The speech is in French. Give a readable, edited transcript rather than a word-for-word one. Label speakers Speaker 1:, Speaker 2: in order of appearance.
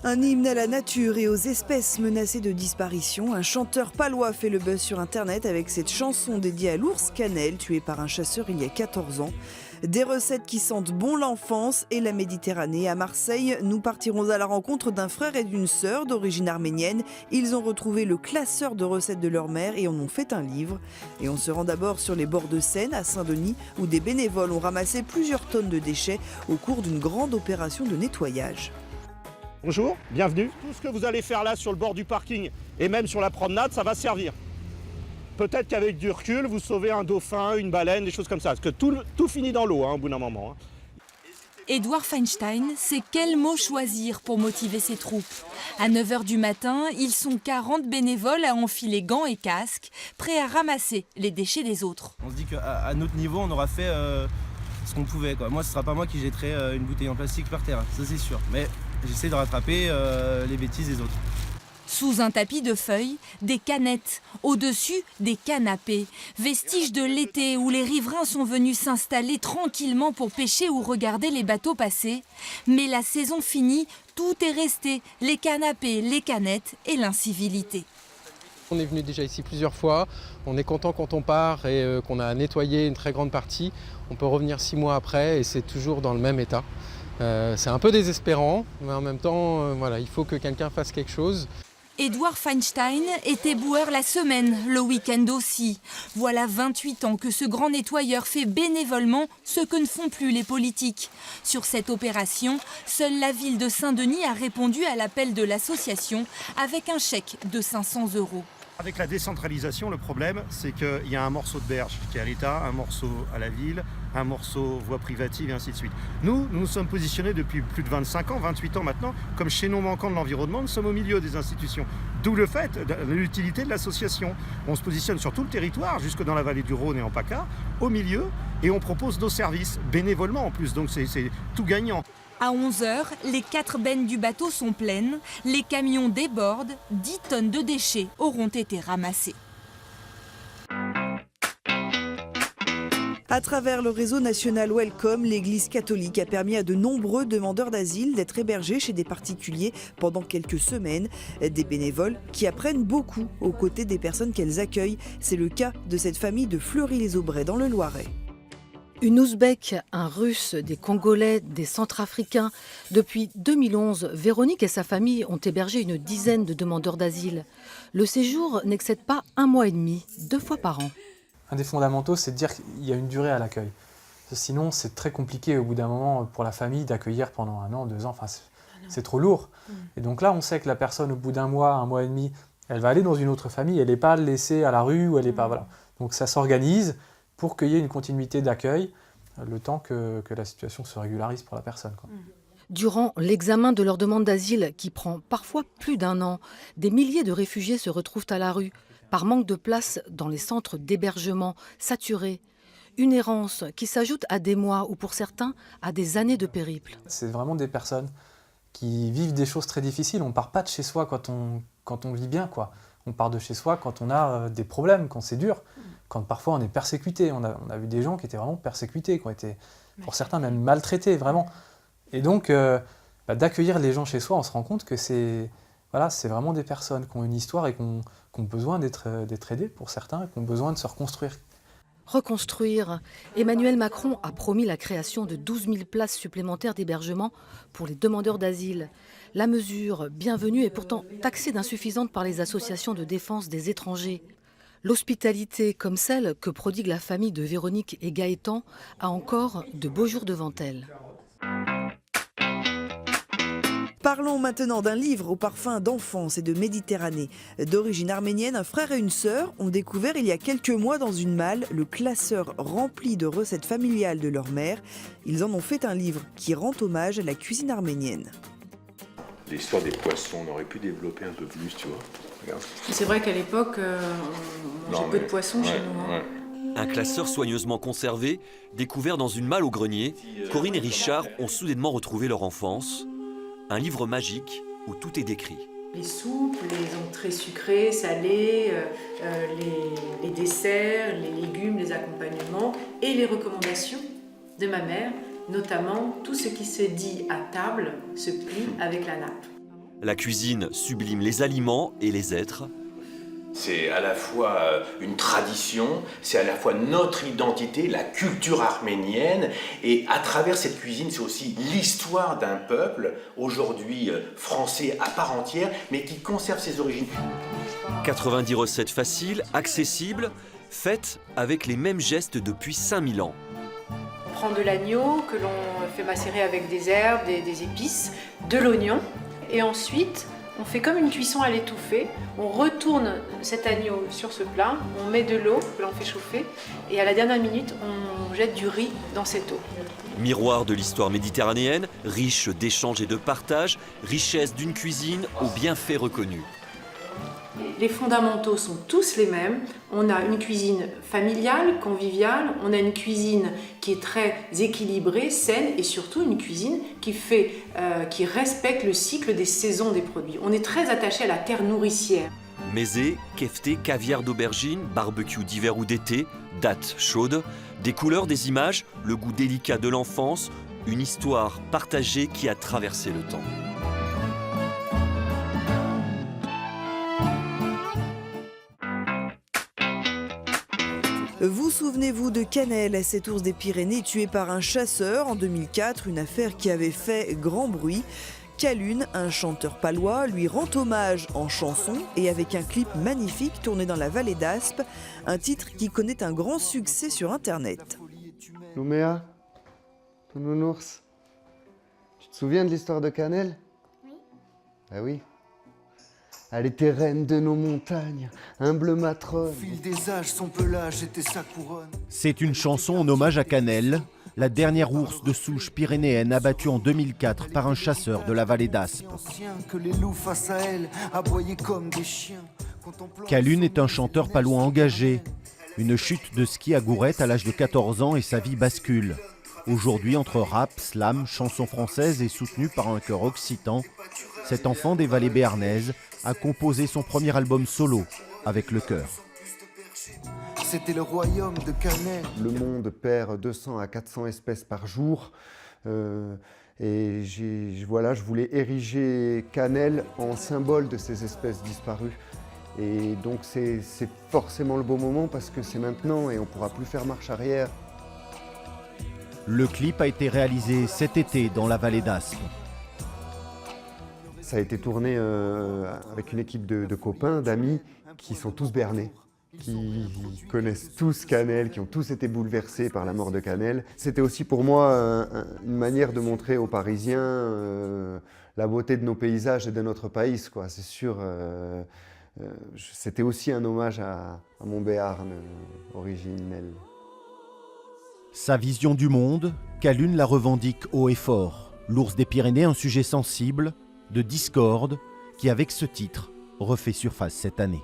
Speaker 1: Un hymne à la nature et aux espèces menacées de disparition. Un chanteur palois fait le buzz sur internet avec cette chanson dédiée à l'ours Cannelle, tué par un chasseur il y a 14 ans. Des recettes qui sentent bon l'enfance et la Méditerranée. À Marseille, nous partirons à la rencontre d'un frère et d'une sœur d'origine arménienne. Ils ont retrouvé le classeur de recettes de leur mère et en ont fait un livre. Et on se rend d'abord sur les bords de Seine, à Saint-Denis, où des bénévoles ont ramassé plusieurs tonnes de déchets au cours d'une grande opération de nettoyage.
Speaker 2: Bonjour, bienvenue. Tout ce que vous allez faire là sur le bord du parking et même sur la promenade, ça va servir. Peut-être qu'avec du recul, vous sauvez un dauphin, une baleine, des choses comme ça. Parce que tout finit dans l'eau au bout d'un moment.
Speaker 3: Édouard Feinstein sait quel mot choisir pour motiver ses troupes. À 9h du matin, ils sont 40 bénévoles à enfiler gants et casques, prêts à ramasser les déchets des autres.
Speaker 4: On se dit qu'à notre niveau, on aura fait ce qu'on pouvait, quoi. Moi, ce ne sera pas moi qui jetterai une bouteille en plastique par terre, ça c'est sûr. Mais j'essaie de rattraper les bêtises des autres.
Speaker 3: Sous un tapis de feuilles, des canettes, au-dessus des canapés, vestiges de l'été où les riverains sont venus s'installer tranquillement pour pêcher ou regarder les bateaux passer. Mais la saison finie, tout est resté, les canapés, les canettes et l'incivilité.
Speaker 5: On est venu déjà ici plusieurs fois, on est content quand on part et qu'on a nettoyé une très grande partie. On peut revenir 6 mois après et c'est toujours dans le même état. C'est un peu désespérant, mais en même temps, voilà, il faut que quelqu'un fasse quelque chose.
Speaker 3: Édouard Feinstein est éboueur la semaine, le week-end aussi. Voilà 28 ans que ce grand nettoyeur fait bénévolement ce que ne font plus les politiques. Sur cette opération, seule la ville de Saint-Denis a répondu à l'appel de l'association avec un chèque de 500 €.
Speaker 2: Avec la décentralisation, le problème, c'est qu'il y a un morceau de berge qui est à l'État, un morceau à la ville, un morceau voie privative et ainsi de suite. Nous nous sommes positionnés depuis plus de 25 ans, 28 ans maintenant, comme chaînon manquant de l'environnement, nous sommes au milieu des institutions. D'où le fait de l'utilité de l'association. On se positionne sur tout le territoire, jusque dans la vallée du Rhône et en PACA, au milieu, et on propose nos services, bénévolement en plus, donc c'est tout gagnant.
Speaker 3: À 11h, les 4 bennes du bateau sont pleines, les camions débordent, 10 tonnes de déchets auront été ramassés.
Speaker 1: À travers le réseau national Welcome, l'Église catholique a permis à de nombreux demandeurs d'asile d'être hébergés chez des particuliers pendant quelques semaines. Des bénévoles qui apprennent beaucoup aux côtés des personnes qu'elles accueillent. C'est le cas de cette famille de Fleury-les-Aubrais dans le Loiret.
Speaker 6: Une Ouzbèque, un Russe, des Congolais, des Centrafricains. Depuis 2011, Véronique et sa famille ont hébergé une dizaine de demandeurs d'asile. Le séjour n'excède pas 1 mois et demi, 2 fois par an.
Speaker 7: Un des fondamentaux, c'est de dire qu'il y a une durée à l'accueil. Sinon, c'est très compliqué au bout d'un moment pour la famille d'accueillir pendant 1 an, 2 ans. Enfin, c'est trop lourd. Et donc là, on sait que la personne, au bout d'1 mois, 1 mois et demi, elle va aller dans une autre famille. Elle n'est pas laissée à la rue ou elle n'est pas... Voilà. Donc ça s'organise pour qu'il y ait une continuité d'accueil le temps que la situation se régularise pour la personne, quoi.
Speaker 6: Durant l'examen de leur demande d'asile, qui prend parfois plus d'1 an, des milliers de réfugiés se retrouvent à la rue, par manque de place dans les centres d'hébergement saturés. Une errance qui s'ajoute à des mois ou pour certains à des années de périple.
Speaker 7: C'est vraiment des personnes qui vivent des choses très difficiles. On ne part pas de chez soi quand on vit bien, quoi. On part de chez soi quand on a des problèmes, quand c'est dur, quand parfois on est persécuté. On a vu des gens qui étaient vraiment persécutés, qui ont été, pour certains, même maltraités, vraiment. Et donc, d'accueillir les gens chez soi, on se rend compte que c'est vraiment des personnes qui ont une histoire et qui ont besoin d'être aidées pour certains, et qui ont besoin de se reconstruire.
Speaker 6: Reconstruire. Emmanuel Macron a promis la création de 12 000 places supplémentaires d'hébergement pour les demandeurs d'asile. La mesure, bienvenue, est pourtant taxée d'insuffisante par les associations de défense des étrangers. L'hospitalité, comme celle que prodigue la famille de Véronique et Gaëtan, a encore de beaux jours devant elle.
Speaker 1: Parlons maintenant d'un livre au parfum d'enfance et de Méditerranée. D'origine arménienne, un frère et une sœur ont découvert il y a quelques mois dans une malle le classeur rempli de recettes familiales de leur mère. Ils en ont fait un livre qui rend hommage à la cuisine arménienne.
Speaker 8: L'histoire des poissons, on aurait pu développer un peu plus, tu vois. Regarde.
Speaker 9: C'est vrai qu'à l'époque, on mangeait peu de poissons chez nous.
Speaker 8: Ouais.
Speaker 10: Un classeur soigneusement conservé, découvert dans une malle au grenier, Corinne et Richard ont soudainement retrouvé leur enfance. Un livre magique où tout est décrit.
Speaker 9: Les soupes, les entrées sucrées, salées, les desserts, les légumes, les accompagnements et les recommandations de ma mère, notamment tout ce qui se dit à table se plie avec la nappe.
Speaker 10: La cuisine sublime les aliments et les êtres.
Speaker 8: C'est à la fois une tradition, c'est à la fois notre identité, la culture arménienne, et à travers cette cuisine, c'est aussi l'histoire d'un peuple, aujourd'hui français à part entière, mais qui conserve ses origines.
Speaker 10: 90 recettes faciles, accessibles, faites avec les mêmes gestes depuis 5000 ans.
Speaker 9: On prend de l'agneau que l'on fait macérer avec des herbes, des épices, de l'oignon, et ensuite on fait comme une cuisson à l'étouffée. On retourne cet agneau sur ce plat, on met de l'eau que l'on fait chauffer, et à la dernière minute, on jette du riz dans cette eau.
Speaker 10: Miroir de l'histoire méditerranéenne, riche d'échanges et de partage, richesse d'une cuisine aux bienfaits reconnus.
Speaker 9: Les fondamentaux sont tous les mêmes. On a une cuisine familiale, conviviale, on a une cuisine qui est très équilibrée, saine, et surtout une cuisine qui respecte le cycle des saisons des produits. On est très attaché à la terre nourricière.
Speaker 10: Mésé, kefté, caviar d'aubergine, barbecue d'hiver ou d'été, dattes chaudes, des couleurs, des images, le goût délicat de l'enfance, une histoire partagée qui a traversé le temps.
Speaker 1: Vous souvenez-vous de Canel, cet ours des Pyrénées tué par un chasseur en 2004, une affaire qui avait fait grand bruit. Calune, un chanteur palois, lui rend hommage en chanson et avec un clip magnifique tourné dans la vallée d'Aspe, un titre qui connaît un grand succès sur Internet.
Speaker 11: Nouméa, ton nounours, tu te souviens de l'histoire de Canel? Oui. Ah oui. Elle était reine de nos montagnes, humble matrone. Au fil des âges, son pelage était sa couronne.
Speaker 12: C'est une chanson en hommage à Canel, la dernière ours de souche pyrénéenne abattue en 2004 par un chasseur de la vallée d'Aspe. Calune est un chanteur palois engagé. Une chute de ski à Gourette à l'âge de 14 ans et sa vie bascule. Aujourd'hui, entre rap, slam, chansons françaises et soutenu par un chœur occitan, cet enfant des vallées béarnaises a composé son premier album solo avec le chœur.
Speaker 11: C'était le royaume de Canel. Le monde perd 200 à 400 espèces par jour. Et je voulais ériger Canel en symbole de ces espèces disparues. Et donc c'est forcément le bon moment parce que c'est maintenant et on ne pourra plus faire marche arrière.
Speaker 12: Le clip a été réalisé cet été dans la vallée d'Aspe.
Speaker 11: Ça a été tourné avec une équipe de copains, d'amis, qui sont tous béarnais, qui connaissent tous Canel, qui ont tous été bouleversés par la mort de Canel. C'était aussi pour moi une manière de montrer aux Parisiens la beauté de nos paysages et de notre pays, quoi. C'est sûr, c'était aussi un hommage à mon Béarn originel.
Speaker 12: Sa vision du monde, Calune la revendique haut et fort. L'ours des Pyrénées, un sujet sensible, de discorde, qui avec ce titre refait surface cette année.